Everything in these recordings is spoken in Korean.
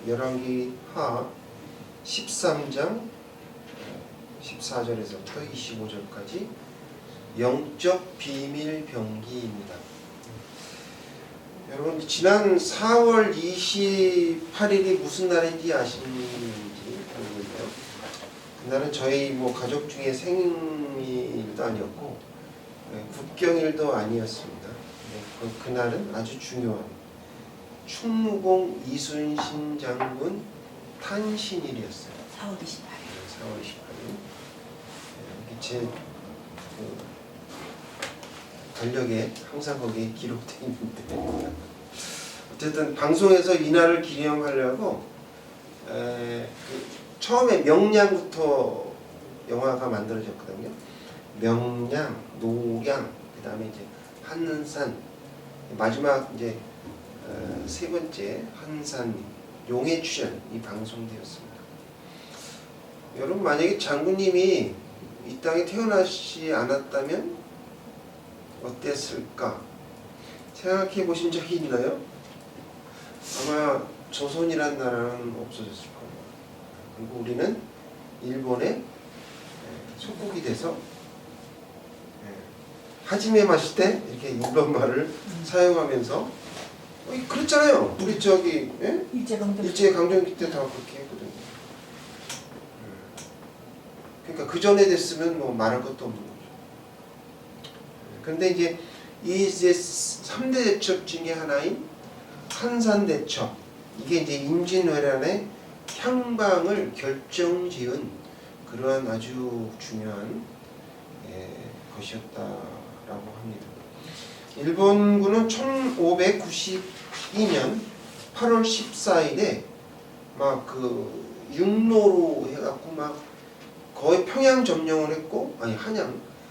열왕기하 13장 14절에서부터 25절까지 영적 비밀 병기입니다. 여러분 지난 4월 28일이 무슨 날인지 아시는지 모르겠네요. 그날은 저희 가족 중에 생일도 아니었고 국경일도 아니었습니다. 그날은 아주 중요한 충무공 이순신 장군 탄신일이었어요. 4월 28일. 4월 28일. 제 달력에 항상 거기에 기록되어 있는데 어쨌든 방송에서 이날을 기념하려고 처음에 명량부터 영화가 만들어졌거든요. 명량, 노량, 그 다음에 이제 한산, 마지막 이제 세 번째 한산 용의 출연이 방송되었습니다. 여러분 만약에 장군님이 이 땅에 태어나지 않았다면 어땠을까 생각해 보신 적이 있나요? 아마 조선이란 나라는 없어졌을 거예요. 그리고 우리는 일본의 속국이 돼서 하지메 마시테 이렇게 일본말을 사용하면서 그랬잖아요. 우리 저기 일제강점기 때 다 그렇게 했거든요. 그러니까 그 전에 됐으면 말할 것도 없는 거죠. 그런데 이제 이 3대 대첩 중에 하나인 한산대첩, 이게 이제 임진왜란의 향방을 결정지은 그러한 아주 중요한 것이었다라고 합니다. 일본군은 1592년 8월 14일에 막 육로로 해갖고 막 거의 평양 점령을 했고,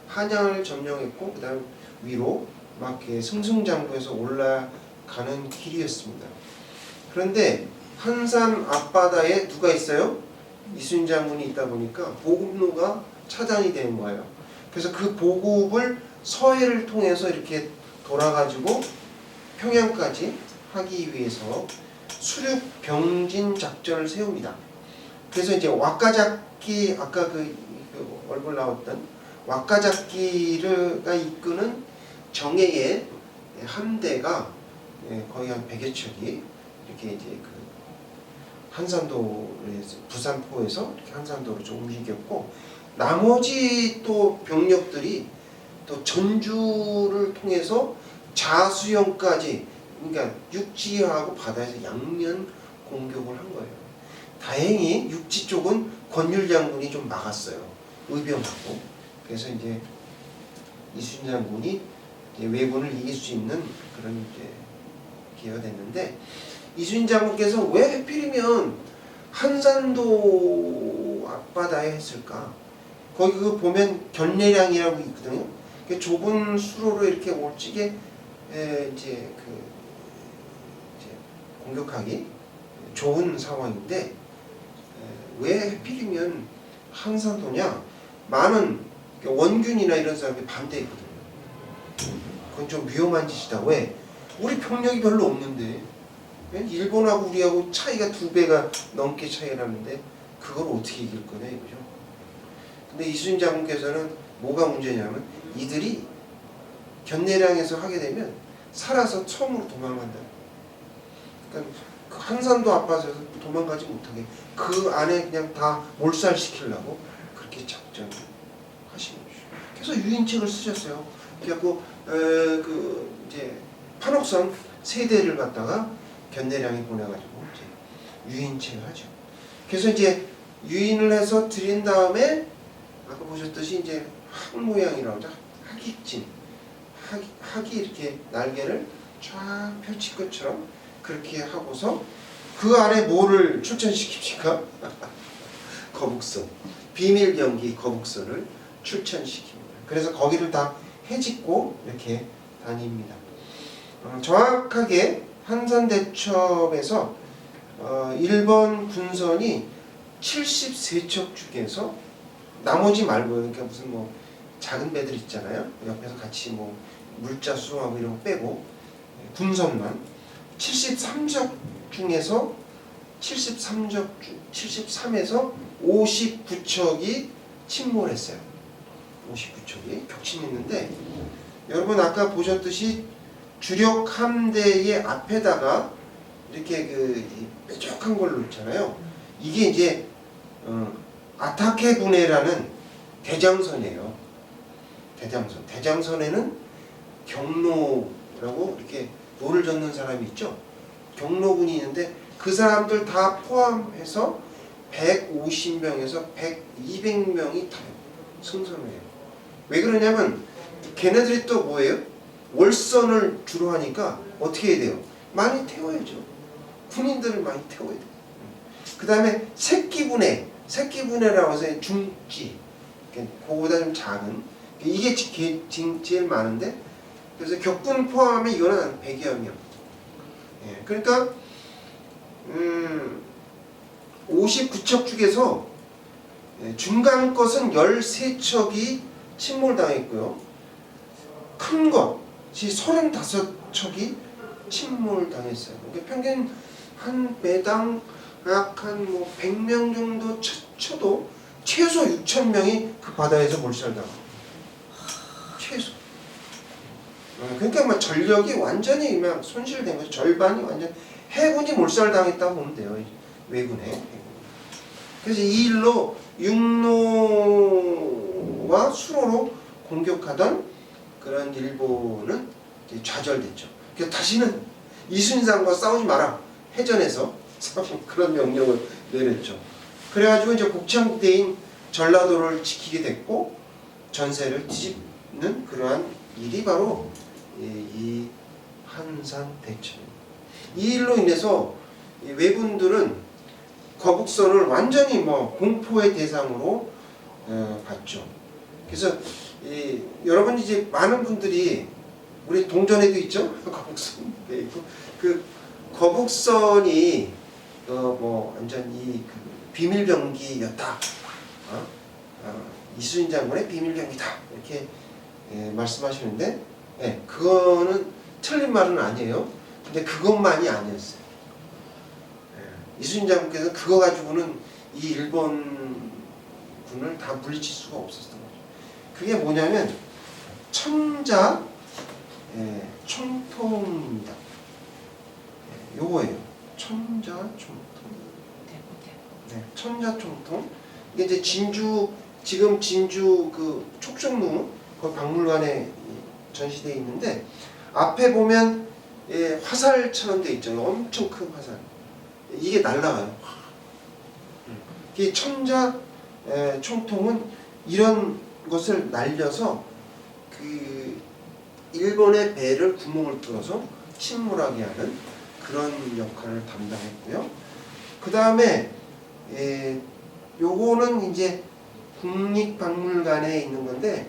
한양을 점령했고, 그 다음 위로 막 승승장구해서 올라가는 길이었습니다. 그런데 한산 앞바다에 누가 있어요? 이순신 장군이 있다 보니까 보급로가 차단이 되는 거예요. 그래서 그 보급을 서해를 통해서 이렇게 돌아가지고 평양까지 하기 위해서 수륙 병진 작전을 세웁니다. 그래서 이제 와카자키, 아까 그 얼굴 나왔던 와카자키가 이끄는 정예의 함대가 거의 한 100여 척이 이렇게 이제 한산도에서 부산포에서 이렇게 한산도로 좀 움직였고, 나머지 또 병력들이 또 전주를 통해서 자수영까지, 그러니까 육지하고 바다에서 양면 공격을 한 거예요. 다행히 육지 쪽은 권율 장군이 좀 막았어요. 의병하고. 그래서 이제 이순신 장군이 이제 왜군을 이길 수 있는 그런 이제 기회가 됐는데, 이순신 장군께서 왜 하필이면 한산도 앞바다에 했을까? 거기 보면 견례량이라고 있거든요. 좁은 수로로 이렇게 올지게 이제 공격하기 좋은 상황인데 왜 하필이면 한산도냐? 많은 원균이나 이런 사람이 반대했거든요. 그건 좀 위험한 짓이다. 왜? 우리 병력이 별로 없는데 일본하고 우리하고 차이가 2배가 넘게 차이가 나는데 그걸 어떻게 이길 거냐 이거죠. 근데 이순신 장군께서는 뭐가 문제냐면 이들이 견례량에서 하게 되면 살아서 처음으로 도망간다. 그러니까 그 한산도 앞바다에서 도망가지 못하게 그 안에 그냥 다 몰살시키려고 그렇게 작전을 하신 거죠. 그래서 유인책을 쓰셨어요. 그래갖고 이제 판옥선 3대를 갖다가 견례량에 보내가지고 이제 유인책을 하죠. 그래서 이제 유인을 해서 드린 다음에 아까 보셨듯이 이제 학 모양이라고 하죠. 학익진, 학이 이렇게 날개를 쫙 펼칠 것처럼 그렇게 하고서 그 안에 뭐를 출전시킵니까? 거북선, 비밀 경기 거북선을 출전시킵니다. 그래서 거기를 다 해집고 이렇게 다닙니다. 정확하게 한산대첩에서 일본 군선이 73척 중에서 나머지 말고요. 그러니까 무슨 작은 배들 있잖아요. 옆에서 같이 물자 수송하고 이런 거 빼고 군선만 73척 중에서 73에서 59척이 침몰했어요. 59척이 격침했는데, 여러분 아까 보셨듯이 주력 함대의 앞에다가 이렇게 그 뾰족한 걸 놓잖아요. 이게 이제 아타케 분해라는 대장선이에요. 대장선. 대장선에는 경로라고 이렇게 노를 젓는 사람이 있죠. 경로군이 있는데 그 사람들 다 포함해서 150명에서 200명이 타요. 승선을 해요. 왜 그러냐면 걔네들이 또 뭐예요? 월선을 주로 하니까 어떻게 해야 돼요? 많이 태워야죠. 군인들을 많이 태워야 돼요. 그 다음에 새끼분해라고 해서 중지, 그거보다 좀 작은, 이게 제일 많은데, 그래서 격군 포함하면 이거는 한 100여 명. 예, 그러니까 59척 중에서 중간 것은 13척이 침몰당했고요. 큰 것이 35척이 침몰당했어요. 그러니까 평균 한 배당 약 한 뭐 100명 정도 쳐도 최소 6,000명이 그 바다에서 몰살당합니다. 최소. 그러니까 막 전력이 완전히 막 손실된 거죠. 절반이 완전 해군이 몰살당했다고 보면 돼요. 왜군에. 그래서 이 일로 육로와 수로로 공격하던 그런 일본은 이제 좌절됐죠. 그래서 다시는 이순신상과 싸우지 마라. 해전에서 그런 명령을 내렸죠. 그래가지고 이제 곡창대인 전라도를 지키게 됐고 전세를 뒤집는 그러한 일이 바로 이 한산대첩입니다. 이 일로 인해서 왜군들은 거북선을 완전히 뭐 공포의 대상으로 봤죠. 그래서 여러분 이제 많은 분들이 우리 동전에도 있죠. 거북선 있고 그 거북선이 뭐 완전히 그 비밀병기였다. 이순신 장군의 비밀병기다 이렇게 말씀하시는데, 그거는 틀린 말은 아니에요. 근데 그것만이 아니었어요. 이순신 장군께서 그거 가지고는 이 일본 군을 다 물리칠 수가 없었던 거죠. 그게 뭐냐면 천자 총통입니다. 요거예요. 천자 총통. 네, 천자 총통. 이게 이제 지금 진주 그 촉정루 그 박물관에 전시되어 있는데 앞에 보면 화살처럼 돼 있죠. 엄청 큰 화살. 이게 날아가요. 이 천자 총통은 이런 것을 날려서 그 일본의 배를 구멍을 뚫어서 침몰하게 하는 그런 역할을 담당했고요. 그 다음에 요거는 이제 국립박물관에 있는 건데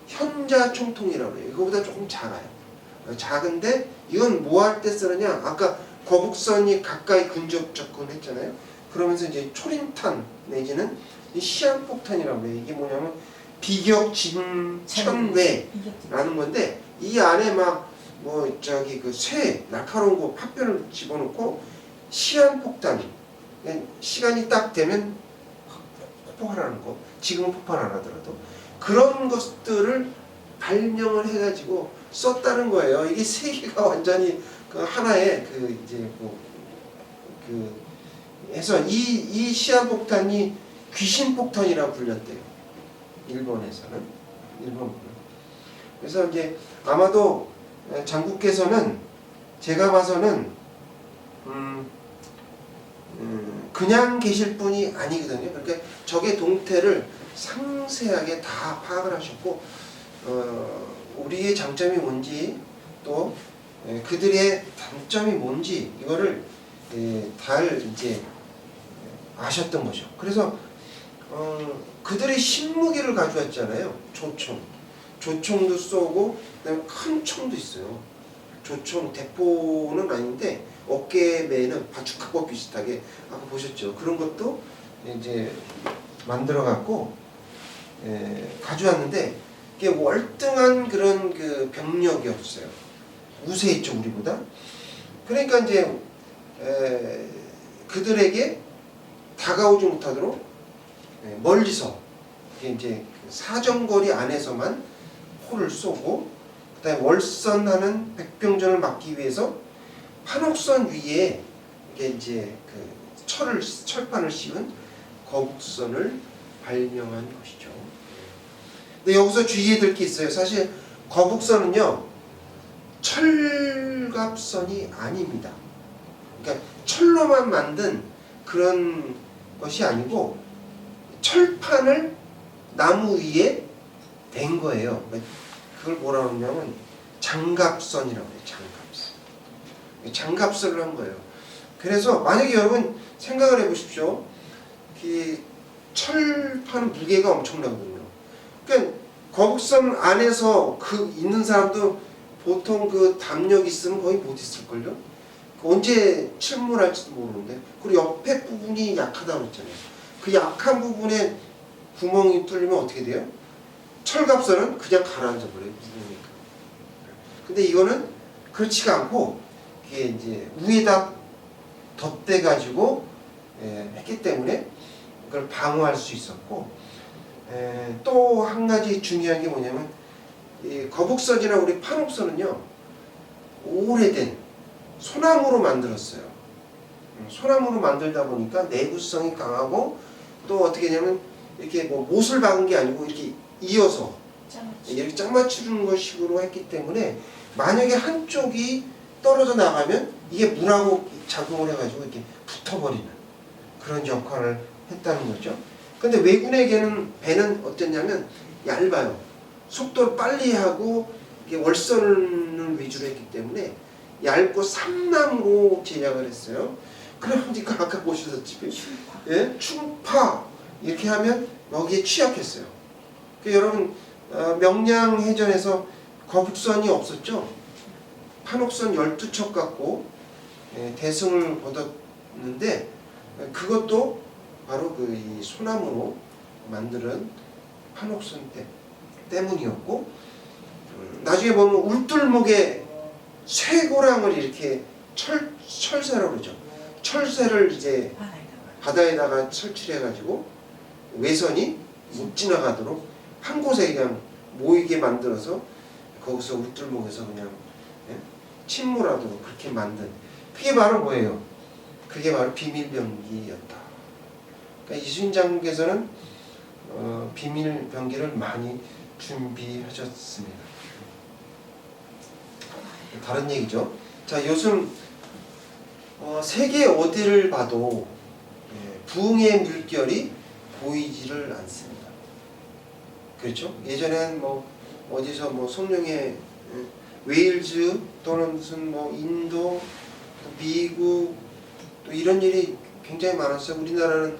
현자 총통이라고 해요. 이거보다 조금 작아요. 작은데 이건 뭐 할 때 쓰느냐? 아까 거북선이 가까이 근접 접근했잖아요. 그러면서 이제 초림탄 내지는 시한폭탄이라고 해요. 이게 뭐냐면 비격진천외라는 건데 이 안에 막 뭐 저기 그 쇠 날카로운 거 파편을 집어넣고 시한폭탄, 시간이 딱 되면 폭발하는 거, 지금은 폭발 안 하더라도 그런 것들을 발명을 해가지고 썼다는 거예요. 이게 세 개가 완전히 그 하나의 그 이제 그 해서 이 시한폭탄이 귀신폭탄이라고 불렸대요. 일본에서는. 그래서 이제 아마도 장군께서는 제가 봐서는 그냥 계실 분이 아니거든요. 그러니까 적의 동태를 상세하게 다 파악을 하셨고 우리의 장점이 뭔지 또 그들의 단점이 뭔지 이거를 잘 이제 아셨던 거죠. 그래서 그들이 신무기를 가져왔잖아요. 조총도 쏘고 그다음에 큰 총도 있어요. 조총 대포는 아닌데 어깨매는 바주카와 비슷하게 아까 보셨죠. 그런 것도 이제 만들어 갖고 가져왔는데 이게 월등한 그런 그 병력이 없어요. 우세했죠 우리보다. 그러니까 이제 그들에게 다가오지 못하도록 멀리서 이제 사정거리 안에서만 포를 쏘고, 그다음에 월선하는 백병전을 막기 위해서 판옥선 위에 이제 그 철판을 씌운 거북선을 발명한 것이죠. 근데 여기서 주의해야 될 게 있어요. 사실 거북선은요, 철갑선이 아닙니다. 그러니까 철로만 만든 그런 것이 아니고 철판을 나무 위에 댄 거예요. 그걸 뭐라 그러냐면 장갑선이라고 해요. 장갑선을 한 거예요. 그래서 만약에 여러분 생각을 해보십시오. 이 철판 무게가 엄청나거든요. 그러니까 거북선 안에서 그 있는 사람도 보통 그 담력 있으면 거의 못 있을걸요. 언제 침몰할지도 모르는데. 그리고 옆에 부분이 약하다고 했잖아요. 그 약한 부분에 구멍이 뚫리면 어떻게 돼요? 철갑선은 그냥 가라앉아 버려요. 무거우니까. 근데 이거는 그렇지가 않고 이게 이제 위에다 덧대 가지고 했기 때문에 그걸 방어할 수 있었고, 또 한 가지 중요한 게 뭐냐면 이 거북선이나 우리 판옥선은요, 오래된 소나무로 만들었어요. 소나무로 만들다 보니까 내구성이 강하고, 또 어떻게 되냐면 이렇게 뭐 못을 박은 게 아니고 이렇게 이어서 이렇게 짝 맞추는 것식으로 했기 때문에 만약에 한쪽이 떨어져 나가면 이게 물하고 작용을 해가지고 이렇게 붙어버리는 그런 역할을 했다는 거죠. 근데 왜군에게는 배는 어땠냐면 얇아요. 속도를 빨리 하고 이게 월선을 위주로 했기 때문에 얇고 삼나무로 제작을 했어요. 그러니까 아까 보셨듯이 충파 이렇게 하면 여기에 취약했어요. 여러분 명량해전에서 거북선이 없었죠. 판옥선 12척 갖고 대승을 거뒀는데, 그것도 바로 그 이 소나무로 만드는 판옥선 때문이었고, 나중에 보면 울돌목에 쇠고랑을 이렇게 철새라고 그러죠. 철새를 이제 바다에다가 설치해가지고 외선이 못 지나가도록 한 곳에 그냥 모이게 만들어서 거기서 울돌목에서 그냥 침몰하도록 그렇게 만든, 그게 바로 뭐예요? 그게 바로 비밀병기였다. 그러니까 이순신 장군께서는 비밀병기를 많이 준비하셨습니다. 다른 얘기죠. 자, 요즘 세계 어디를 봐도 부흥의 물결이 보이지를 않습니다. 그렇죠? 예전엔 뭐 어디서 뭐 성령의 웨일즈 또는 무슨 뭐 인도, 또 미국, 또 이런 일이 굉장히 많았어요. 우리나라는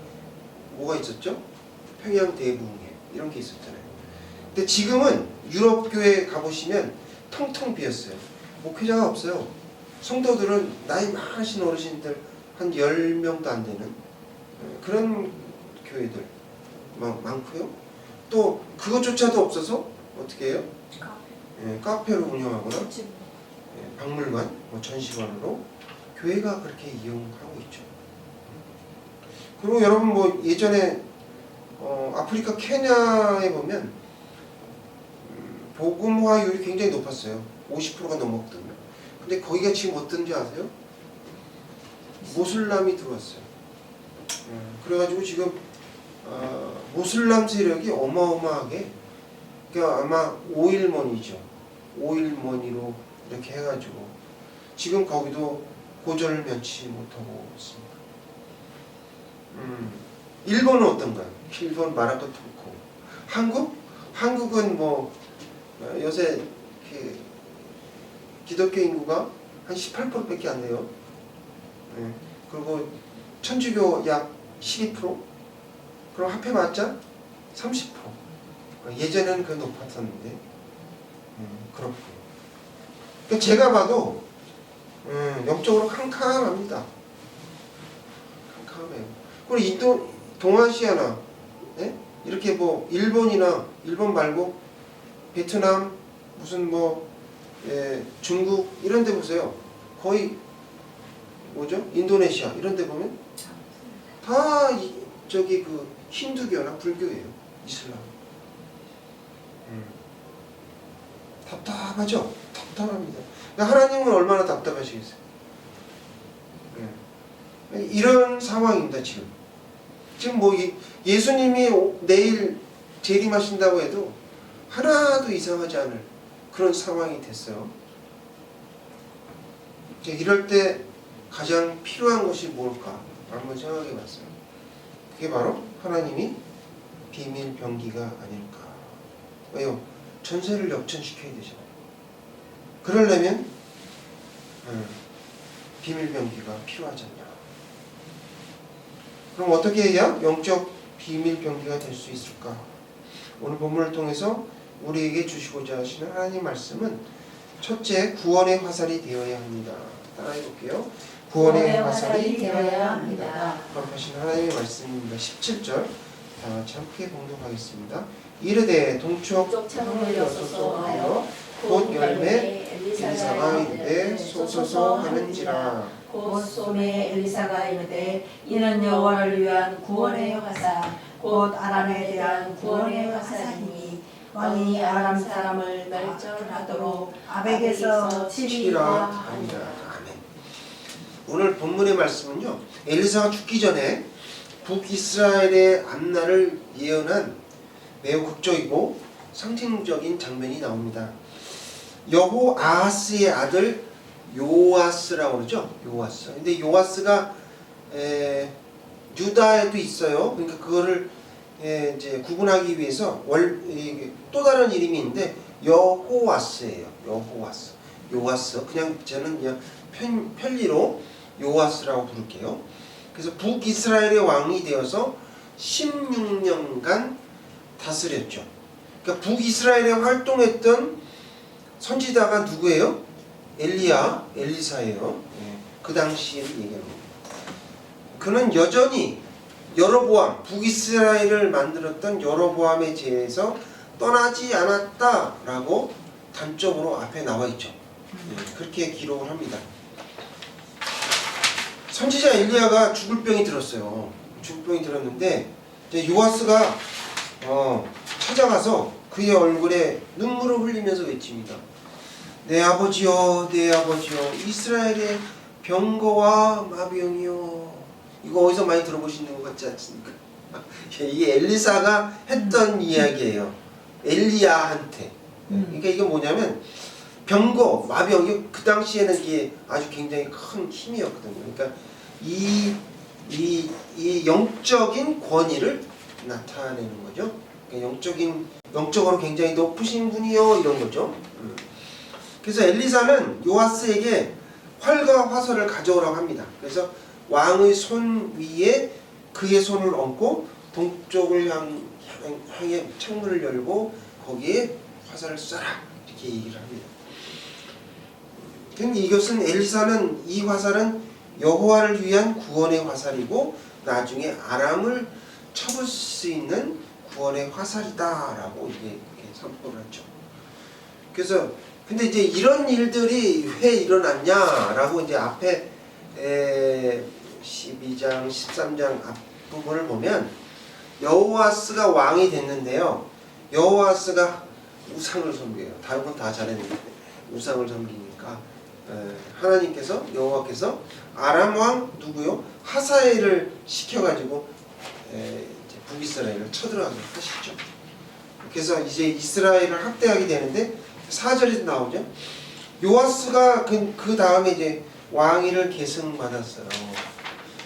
뭐가 있었죠? 평양 대부흥회 이런 게 있었잖아요. 근데 지금은 유럽 교회 가보시면 텅텅 비었어요. 목회자가 없어요. 성도들은 나이 많으신 어르신들 한 10명도 안 되는 그런 교회들 많고요. 또 그것조차도 없어서 어떻게 해요? 카페로 운영하거나 박물관, 전시관으로 교회가 그렇게 이용하고 있죠. 그리고 여러분 뭐 예전에 아프리카 케냐에 보면 복음화율이 굉장히 높았어요. 50%가 넘었거든요. 근데 거기가 지금 어떤지 아세요? 모슬람이 들어왔어요. 그래가지고 지금 모슬람 세력이 어마어마하게, 그러니까 아마 오일머니죠. 오일머니로 이렇게 해가지고 지금 거기도 고전을 면치 못하고 있습니다. 일본은 어떤가요? 일본 마라토토코. 한국은 뭐 요새 기독교 인구가 한 18%밖에 안 돼요. 그리고 천주교 약 12%. 그럼 합해봤자 30%. 예전에는 그 높았었는데 그렇고. 그러니까 제가 봐도 영적으로 캄캄합니다. 캄캄해요. 그리고 동아시아나 이렇게 뭐 일본 말고 베트남 무슨 뭐 중국 이런 데 보세요. 거의 뭐죠? 인도네시아 이런 데 보면 다 저기 그 힌두교나 불교예요. 이슬람. 답답하죠? 답답합니다. 하나님은 얼마나 답답하시겠어요? 이런 상황입니다. 지금 뭐 예수님이 내일 재림하신다고 해도 하나도 이상하지 않을 그런 상황이 됐어요. 이럴 때 가장 필요한 것이 뭘까? 한번 생각해 봤어요. 그게 바로 하나님이 비밀병기가 아닐까. 왜요? 전세를 역전시켜야 되잖아요. 그러려면 비밀병기가 필요하지 않냐. 그럼 어떻게 해야 영적 비밀병기가 될 수 있을까? 오늘 본문을 통해서 우리에게 주시고자 하시는 하나님 말씀은 첫째, 구원의 화살이 되어야 합니다. 따라해 볼게요. 구원의 화살이 되어야 합니다. 하신 하나님의 말씀입니다. 17절 다 같이 함께 봉독하겠습니다. 이르되 동쪽 창문을 여소서 하여 곧 열매 엘리사가 이르되 소소서 하는지라. 곧 소매 엘리사가 이르되 이는 여호와를 위한 구원의 화살 곧 아람에 대한 구원의 화살이니 왕이 아람 사람을 멸절하도록 아벡에서 치리라 하니라. 아멘. 오늘 본문의 말씀은요, 엘리사가 죽기 전에 북이스라엘의 앞날을 예언한 매우 극적이고 상징적인 장면이 나옵니다. 여호아하스의 아들 요아스라고 그러죠. 요아스. 근데 요아스가 유다에도 있어요. 그러니까 그거를 이제 구분하기 위해서 또 다른 이름이 있는데 여호와스예요. 여호와스. 요아스. 그냥 저는 그냥 편리로 요아스라고 부를게요. 그래서 북이스라엘의 왕이 되어서 16년간 다스렸죠. 그러니까 북이스라엘에 활동했던 선지자가 누구예요? 엘리사예요. 그 당시에 얘기합니다. 그는 여전히 여로보암, 북이스라엘을 만들었던 여로보암의 죄에서 떠나지 않았다라고 단적으로 앞에 나와 있죠. 그렇게 기록을 합니다. 선지자 엘리야가 죽을 병이 들었어요. 죽을 병이 들었는데 이제 요아스가 찾아가서 그의 얼굴에 눈물을 흘리면서 외칩니다. 내 아버지여, 내 아버지여, 이스라엘의 병거와 마병이여. 이거 어디서 많이 들어보시는 것 같지 않습니까? 이게 엘리사가 했던 이야기예요. 엘리야한테. 그러니까 이게 뭐냐면 병거, 마병, 그 당시에는 이게 아주 굉장히 큰 힘이었거든요. 그러니까 이 영적인 권위를 나타내는 거죠. 그러니까 영적으로 굉장히 높으신 분이요, 이런 거죠. 그래서 엘리사는 요아스에게 활과 화살을 가져오라고 합니다. 그래서 왕의 손 위에 그의 손을 얹고 동쪽을 향해 창문을 열고 거기에 화살을 쏴라, 이렇게 얘기를 합니다. 근데 이것은 엘리사는 이 화살은 여호와를 위한 구원의 화살이고 나중에 아람을 쳐볼 수 있는 구원의 화살이다라고 이렇게 선포를 했죠. 그래서 근데 이제 이런 일들이 왜 일어났냐라고 이제 앞에 12장, 13장 앞부분을 보면 여호아스가 왕이 됐는데요. 여호아스가 우상을 섬겨요. 다른 건 다 잘했는데 우상을 섬기니까 하나님께서 여호와께서 아람 왕 누구요? 하사엘을 시켜가지고 북이스라엘을 쳐들어가게 하시죠. 그래서 이제 이스라엘을 학대하게 되는데 4절에서 나오죠. 요아스가 그 다음에 이제 왕위를 계승받았어요.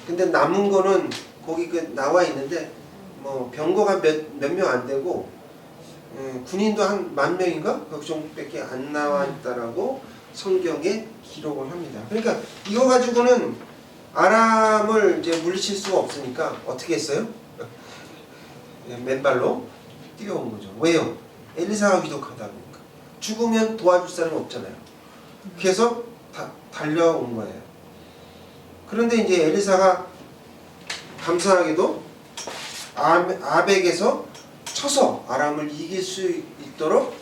근데 남은 거는 거기 나와 있는데 뭐 병거가 몇 명 안 되고 군인도 한 10,000명인가? 그 정도밖에 안 나와 있다라고 성경에 기록을 합니다. 그러니까 이거 가지고는 아람을 이제 물리칠 수가 없으니까 어떻게 했어요? 맨발로 뛰어온 거죠. 왜요? 엘리사가 위독하다 보니까. 죽으면 도와줄 사람이 없잖아요. 그래서 달려온 거예요. 그런데 이제 엘리사가 감사하게도 아벡에서 쳐서 아람을 이길 수 있도록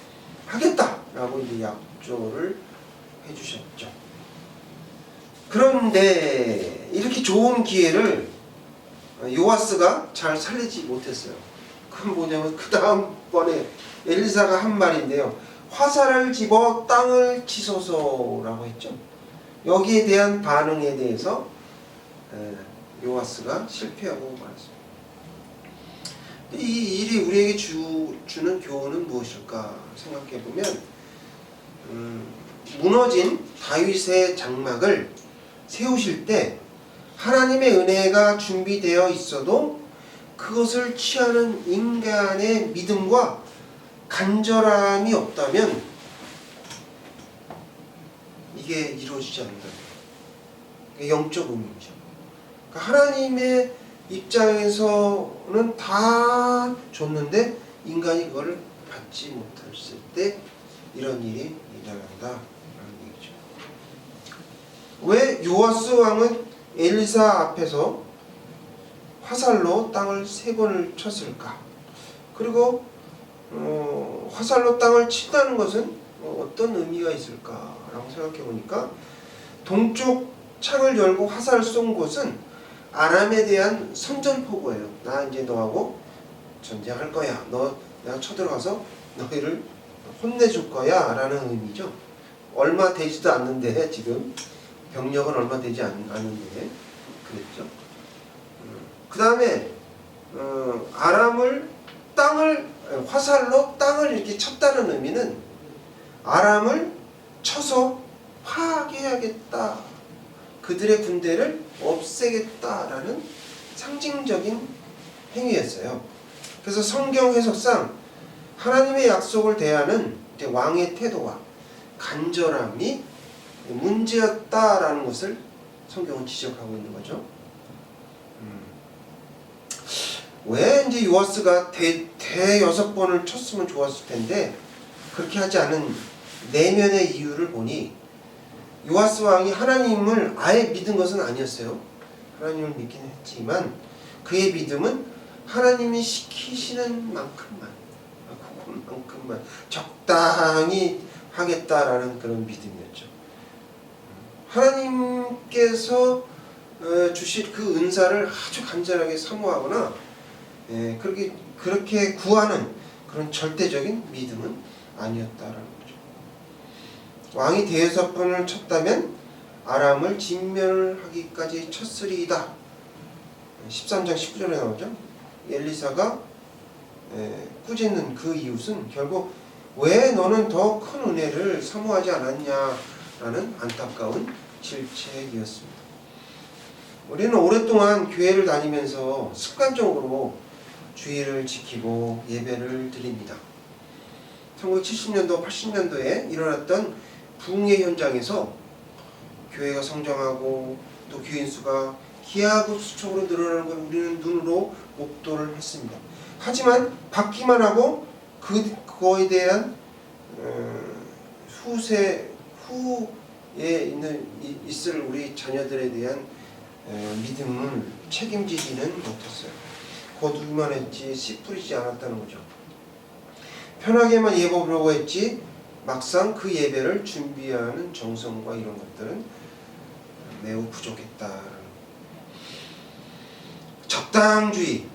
하겠다라고 이제 약조를 해주셨죠. 그런데 이렇게 좋은 기회를 요아스가 잘 살리지 못했어요. 그건 뭐냐면 그 다음번에 엘리사가 한 말인데요. 화살을 집어 땅을 치소서라고 했죠. 여기에 대한 반응에 대해서 요아스가 실패하고 말았습니다. 이 일이 우리에게 주는 교훈은 무엇일까 생각해 보면 무너진 다윗의 장막을 세우실 때 하나님의 은혜가 준비되어 있어도 그것을 취하는 인간의 믿음과 간절함이 없다면 이게 이루어지지 않는다. 영적 의미죠. 그러니까 하나님의 입장에서는 다 줬는데 인간이 그거를 받지 못했을 때 이런 일이 일어난다라는 얘기죠. 왜 요아스 왕은 엘리사 앞에서 화살로 땅을 3번을 쳤을까? 그리고 화살로 땅을 친다는 것은 어떤 의미가 있을까라고 생각해 보니까 동쪽 창을 열고 화살을 쏜 곳은 아람에 대한 선전포고예요. 나 이제 너하고 전쟁할 거야. 내가 쳐들어가서 너희를 혼내줄 거야 라는 의미죠. 얼마 되지도 않는데 지금 병력은 얼마 되지 않는데 그랬죠. 그 다음에 아람을 화살로 땅을 이렇게 쳤다는 의미는 아람을 쳐서 파괴하겠다, 그들의 군대를 없애겠다라는 상징적인 행위였어요. 그래서 성경 해석상 하나님의 약속을 대하는 왕의 태도와 간절함이 문제였다라는 것을 성경은 지적하고 있는 거죠. 왜 이제 요아스가 대 6번을 쳤으면 좋았을 텐데 그렇게 하지 않은 내면의 이유를 보니 요아스 왕이 하나님을 아예 믿은 것은 아니었어요. 하나님을 믿긴 했지만 그의 믿음은 하나님이 시키시는 만큼만 적당히 하겠다라는 그런 믿음이었죠. 하나님께서 주실 그 은사를 아주 간절하게 사모하거나 그렇게 구하는 그런 절대적인 믿음은 아니었다라는 거죠. 왕이 대여섯 번을 쳤다면 아람을 진멸하기까지 쳤으리이다. 13장 19절에 나오죠. 엘리사가 꾸짖는 그 이웃은 결국 왜 너는 더 큰 은혜를 사모하지 않았냐라는 안타까운 질책이었습니다. 우리는 오랫동안 교회를 다니면서 습관적으로 주의를 지키고 예배를 드립니다. 1970년도, 80년도에 일어났던 부흥의 현장에서 교회가 성장하고 또 교인 수가 기하급수적으로 늘어나는 걸 우리는 눈으로 목도를 했습니다. 하지만 받기만 하고 그거에 대한 후에 있을 우리 자녀들에 대한 믿음을 책임지지는 못했어요. 거두기만 했지 씨 뿌리지 않았다는 거죠. 편하게만 예배 보려고 했지 막상 그 예배를 준비하는 정성과 이런 것들은 매우 부족했다. 적당주의,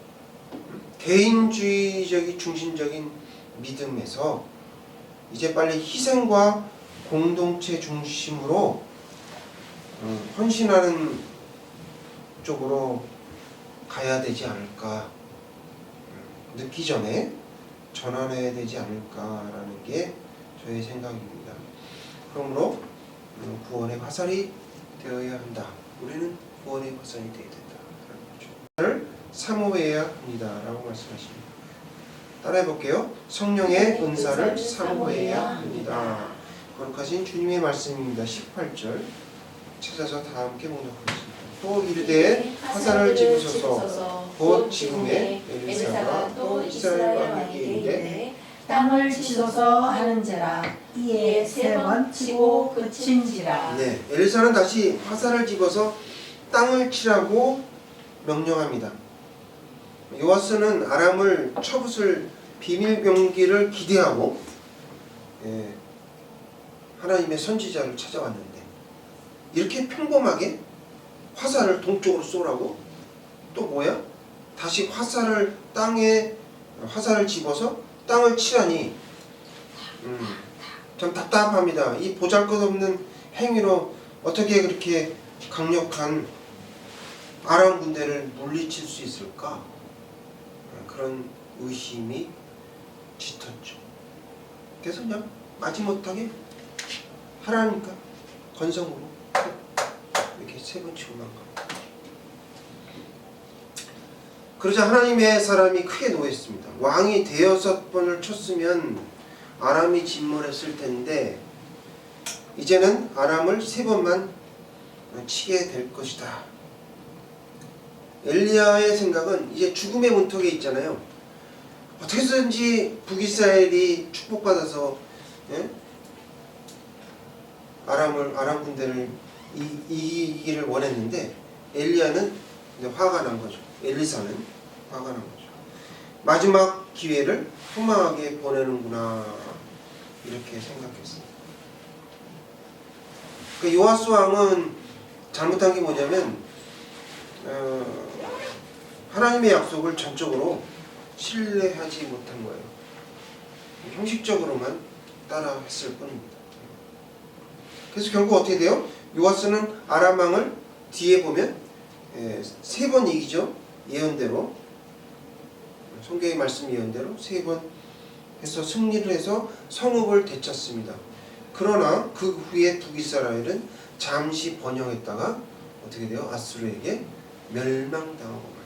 개인주의적인 중심적인 믿음에서 이제 빨리 희생과 공동체 중심으로 헌신하는 쪽으로 가야 되지 않을까, 늦기 전에 전환해야 되지 않을까라는 게 저의 생각입니다. 그러므로 구원의 화살이 되어야 한다. 우리는 구원의 화살이 되어야 된다라는 거죠. 사모해야 합니다라고 말씀하십니다. 따라해볼게요. 성령의 은사를 사모해야 합니다. 거룩하신 주님의 말씀입니다. 18절 찾아서 다 함께 봉독하겠습니다. 또 이르되 화살을 집으소서 곧 지금의 엘리사가 또 이스라엘 왕에게 이르되 땅을 치소서 하는지라 이에 3번 치고 그친지라. 네, 엘리사는 다시 화살을 집어서 땅을 치라고 명령합니다. 요아스는 아람을 쳐부술 비밀병기를 기대하고 하나님의 선지자를 찾아왔는데 이렇게 평범하게 화살을 동쪽으로 쏘라고? 또 뭐야? 다시 화살을 집어서 땅을 치라니 좀 답답합니다. 이 보잘것없는 행위로 어떻게 그렇게 강력한 아람 군대를 물리칠 수 있을까? 그런 의심이 짙었죠. 그래서 그냥 마지못하게 하라니까 건성으로 이렇게 3번 치고 난 거. 그러자 하나님의 사람이 크게 노했습니다. 왕이 6번을 쳤으면 아람이 진몰했을 텐데 이제는 아람을 3번만 치게 될 것이다. 엘리야의 생각은 이제 죽음의 문턱에 있잖아요. 어떻게 해서든지 북이스라엘이 축복받아서 아람 군대를 이기기를 원했는데 엘리야는 이제 화가 난 거죠. 엘리사는 화가 난 거죠. 마지막 기회를 허망하게 보내는구나 이렇게 생각했습니다. 그 요아스 왕은 잘못한 게 뭐냐면 하나님의 약속을 전적으로 신뢰하지 못한 거예요. 형식적으로만 따라했을 뿐입니다. 그래서 결국 어떻게 돼요? 요아스는 아람 왕을 뒤에 보면 3번 이기죠. 예언대로 성경의 말씀 예언대로 3번 해서 승리를 해서 성읍을 되찾습니다. 그러나 그 후에 북이스라엘은 잠시 번영했다가 어떻게 돼요? 아수르에게 멸망당하고 말이에요.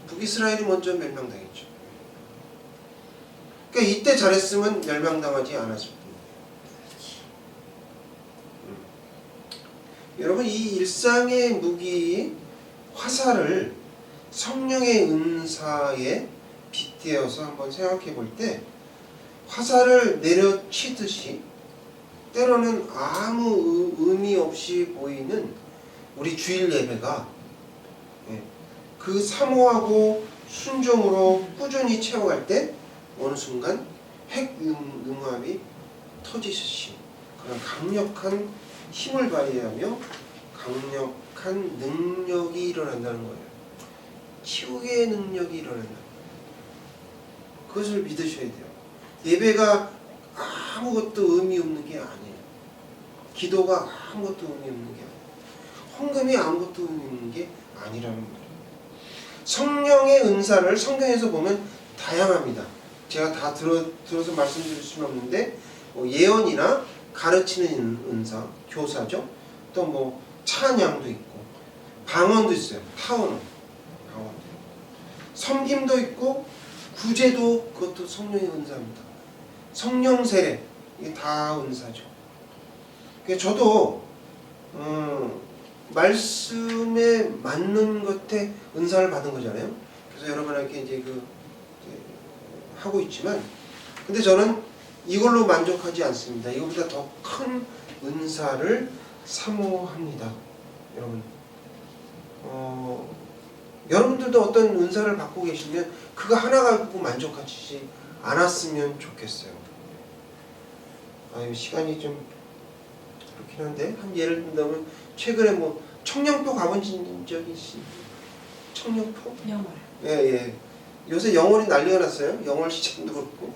북이스라엘이 먼저 멸망당했죠. 그러니까 이때 잘했으면 멸망당하지 않았을 뿐입니다. 여러분 이 일상의 무기 화살을 성령의 은사에 빗대어서 한번 생각해 볼 때 화살을 내려치듯이 때로는 아무 의미 없이 보이는 우리 주일 예배가 그 사모하고 순종으로 꾸준히 채워갈 때 어느 순간 핵융합이 터지듯이 그런 강력한 힘을 발휘하며 강력한 능력이 일어난다는 거예요. 치유의 능력이 일어난다. 그것을 믿으셔야 돼요. 예배가 아무것도 의미 없는 게 아니에요. 기도가 아무것도 의미 없는 게 아니에요. 헌금이 아무것도 의미 없는 게 아니라는 말이에요. 성령의 은사를 성경에서 보면 다양합니다. 제가 다 들어서 말씀드릴 수는 없는데 예언이나 가르치는 은사, 교사죠. 또 찬양도 있고 방언도 있어요. 타언, 방언도 섬김도 있고 구제도 그것도 성령의 은사입니다. 성령 세례 이게 다 은사죠. 저도 말씀에 맞는 것에 은사를 받은 거잖아요. 그래서 여러분에게 이제 하고 있지만, 근데 저는 이걸로 만족하지 않습니다. 이거보다 더 큰 은사를 사모합니다. 여러분, 여러분들도 어떤 은사를 받고 계시면 그거 하나 가지고 만족하지 않았으면 좋겠어요. 시간이 좀 그렇긴 한데 한 예를 든다면 최근에 청령포 가본 적이 있습니까? 청령포? 영월. 예. 요새 영월이 난리가 났어요. 영월 시장도 그렇고.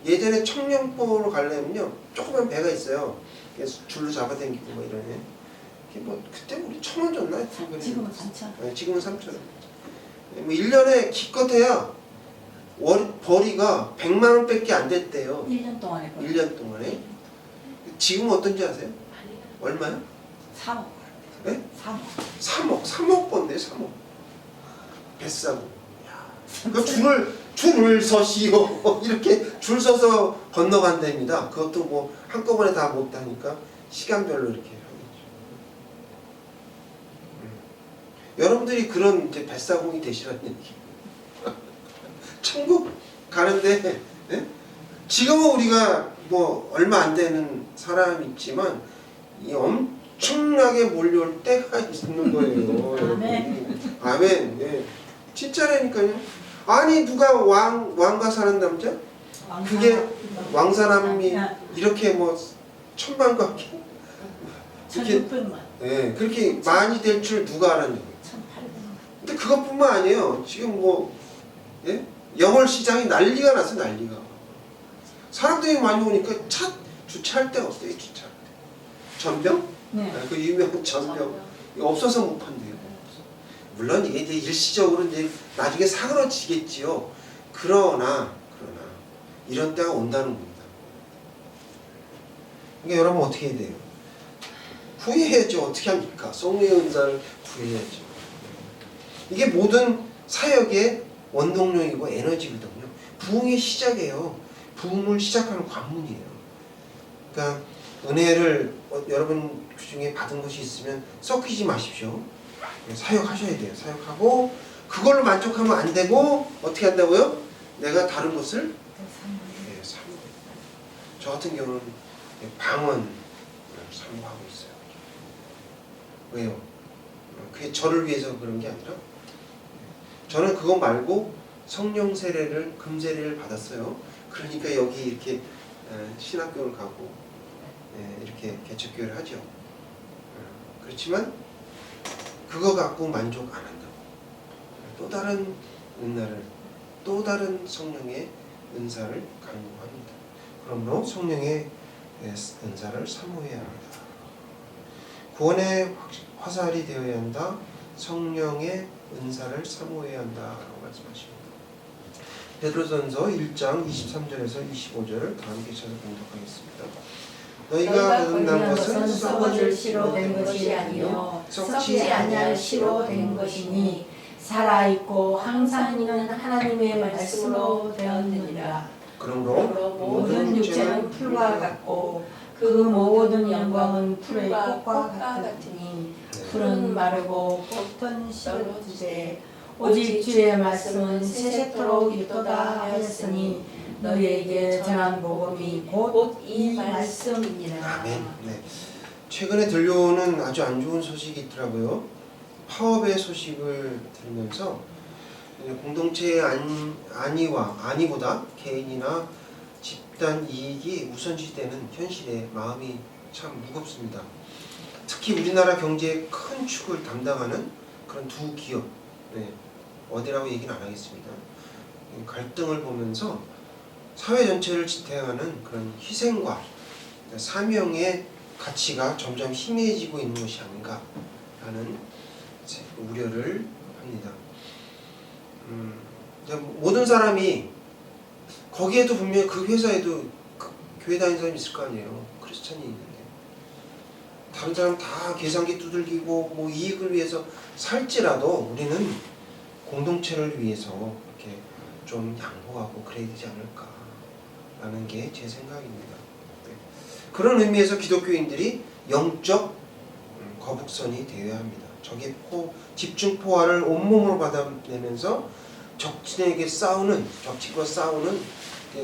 예전에 청령포로 가려면요 조그만 배가 있어요. 그래서 줄로 잡아당기고 이러네. 그때 우리 1,000원 줬나? 지금은 3,000원. 네, 지금은 3,000원. 1년에 기껏해야 벌이가 100만 원밖에 안 됐대요. 1년 동안에. 1년 동안에. 지금 어떤지 아세요? 얼마요? 3억. 네? 3억. 3억 번데 3억. 뱃사고. 그 줄을 서시오. 이렇게 줄 서서 건너간답니다. 그것도 한꺼번에 다 못하니까 시간별로 이렇게 하겠죠. 여러분들이 그런 이제 뱃사공이 되시라는 얘기. 천국 가는데 지금은 우리가 얼마 안 되는 사람이 있지만 이 엄청나게 몰려올 때가 있는 거예요. 아멘. 네. 진짜라니까요. 아니 누가 왕과 사는 남자? 그게 왕사람이 이렇게 천만과 함께 1,600만. 네, 그렇게 많이 될 줄 누가 알았냐고. 1,800만. 근데 그것뿐만 아니에요. 지금 뭐 예? 영월 시장이 난리가 나서 난리가. 사람들이 많이 오니까 차 주차할 데가 없어요. 주차할 때. 전병? 네. 그 유명한 전병. 이거 없어서 못 판대요. 물론 이게 이제 일시적으로 이제 나중에 사그러지겠지요. 그러나 이런 때가 온다는 겁니다. 그러니까 여러분 어떻게 해야 돼요? 후회해야죠. 어떻게 합니까? 성령의 은사를 구해야죠. 이게 모든 사역의 원동력이고 에너지거든요. 부흥의 시작이에요. 부흥을 시작하는 관문이에요. 그러니까 은혜를 여러분 중에 받은 것이 있으면 썩히지 마십시오. 사역하셔야 돼요. 사역하고 그걸로 만족하면 안 되고 어떻게 한다고요? 내가 다른 것을 사모해요. 저 같은 경우는 방언을 사모하고 있어요. 왜요? 그게 저를 위해서 그런 게 아니라 저는 그거 말고 성령 세례를 금세례를 받았어요. 그러니까 여기 이렇게 신학교를 가고 이렇게 개척교회를 하죠. 그렇지만 그거 갖고 만족 안 한다고. 또 다른 은사를, 또 다른 성령의 은사를 강구합니다. 그러므로 성령의 은사를 사모해야 합니다. 구원의 화살이 되어야 한다. 성령의 은사를 사모해야 한다라고 말씀하십니다. 베드로전서 1장 23절에서 25절을 다 함께 찾아 공독하겠습니다. 너희가 거듭난 것은 썩어질 씨로 된 것이 아니요 썩지 아니할 씨로 된 것이니 살아있고 항상 있는 하나님의 말씀으로 되었느니라. 그러므로 모든 육체는 풀과 같고 그 모든 영광은 풀의 꽃과 같으니 풀은 마르고 꽃은 시들어지되 오직 주의 말씀은 세세토록 있도다 하였으니 너희에게 전한 복음이 곧 이 말씀이니라. 아멘. 네. 최근에 들려오는 아주 안 좋은 소식이 있더라고요. 파업의 소식을 들으면서 공동체의 안위보다 개인이나 집단 이익이 우선시되는 현실에 마음이 참 무겁습니다. 특히 우리나라 경제의 큰 축을 담당하는 그런 두 기업, 어디라고 얘기는 안 하겠습니다. 갈등을 보면서 사회 전체를 지탱하는 그런 희생과 사명의 가치가 점점 희미해지고 있는 것이 아닌가라는 우려를 합니다. 모든 사람이 거기에도 분명히 그 회사에도 교회 다니는 사람이 있을 거 아니에요. 크리스찬이 있는데 다른 사람 다 계산기 두들기고 뭐 이익을 위해서 살지라도 우리는 공동체를 위해서 이렇게 좀 양보하고 그래야 되지 않을까라는 게 제 생각입니다. 그런 의미에서 기독교인들이 영적 거북선이 되어야 합니다. 적의 집중포화를 온몸으로 받아내면서 적진과 싸우는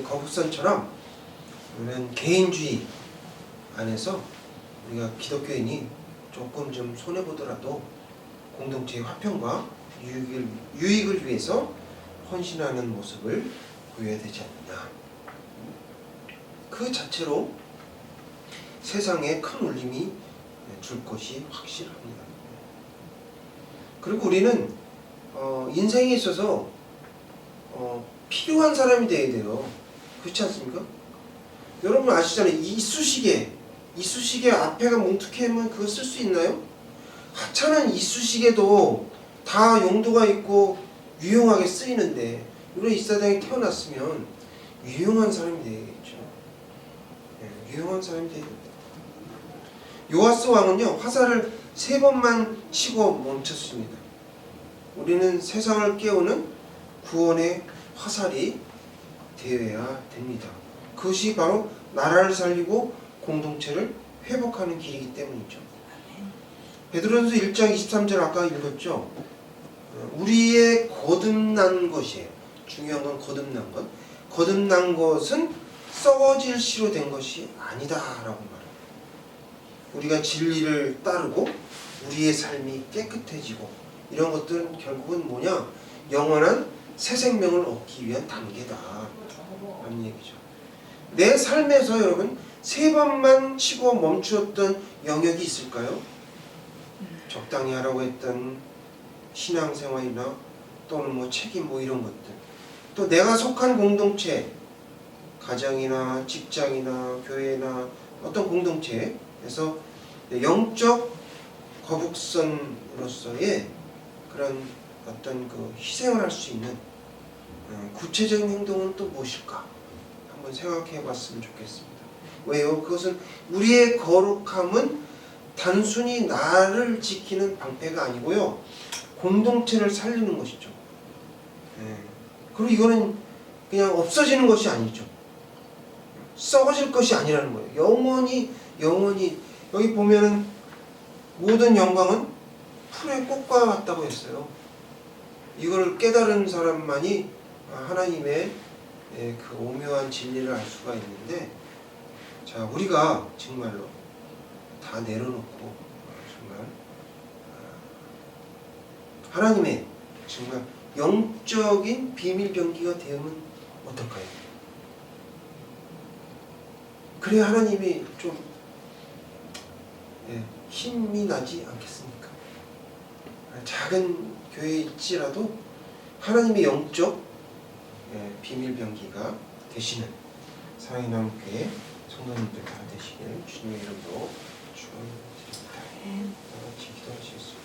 거북선처럼 우리는 개인주의 안에서 우리가 기독교인이 조금 좀 손해보더라도 공동체의 화평과 유익을 위해서 헌신하는 모습을 보여야 되지 않느냐. 그 자체로 세상에 큰 울림이 줄 것이 확실합니다. 그리고 우리는 인생에 있어서 필요한 사람이 돼야 돼요. 그렇지 않습니까? 여러분 아시잖아요. 이쑤시개 앞에가 뭉툭하면 그거 쓸 수 있나요? 하찮은 이쑤시개도 다 용도가 있고 유용하게 쓰이는데 우리 이 세상에 태어났으면 유용한 사람이 되겠죠. 유용한 사람이 되겠죠. 요아스 왕은요 화살을 3번만 치고 멈췄습니다. 우리는 세상을 깨우는 구원의 화살이 되어야 됩니다. 그것이 바로 나라를 살리고 공동체를 회복하는 길이기 때문이죠. 베드로전서 1장 23절 아까 읽었죠. 우리의 거듭난 것이에요. 중요한 건 거듭난 것. 거듭난 것은 썩어질 씨로 된 것이 아니다라고 말해요. 우리가 진리를 따르고 우리의 삶이 깨끗해지고 이런 것들은 결국은 뭐냐? 영원한 새 생명을 얻기 위한 단계다 라는 얘기죠. 내 삶에서 여러분 3번만 치고 멈추었던 영역이 있을까요? 적당히 하라고 했던 신앙생활이나 또는 뭐 책임 뭐 이런 것들, 또 내가 속한 공동체, 가정이나 직장이나 교회나 어떤 공동체에서 영적 거북선으로서의 그런 어떤 그 희생을 할 수 있는 구체적인 행동은 또 무엇일까 한번 생각해 봤으면 좋겠습니다. 왜요? 그것은 우리의 거룩함은 단순히 나를 지키는 방패가 아니고요, 공동체를 살리는 것이죠. 그리고 이거는 그냥 없어지는 것이 아니죠. 썩어질 것이 아니라는 거예요. 영원히 여기 보면은 모든 영광은 풀의 꽃과 같다고 했어요. 이걸 깨달은 사람만이 하나님의 그 오묘한 진리를 알 수가 있는데, 자, 우리가 정말로 다 내려놓고 정말 하나님의 정말 영적인 비밀 병기가 되면 어떨까요? 그래야 하나님이 좀 힘이 나지 않겠습니까? 작은 교회일지라도 하나님의 영적 비밀 병기가 되시는 사랑의 남교회 성도님들 다 되시길 주님의 이름으로 축원드립니다. 다 같이 기도하시겠습니다.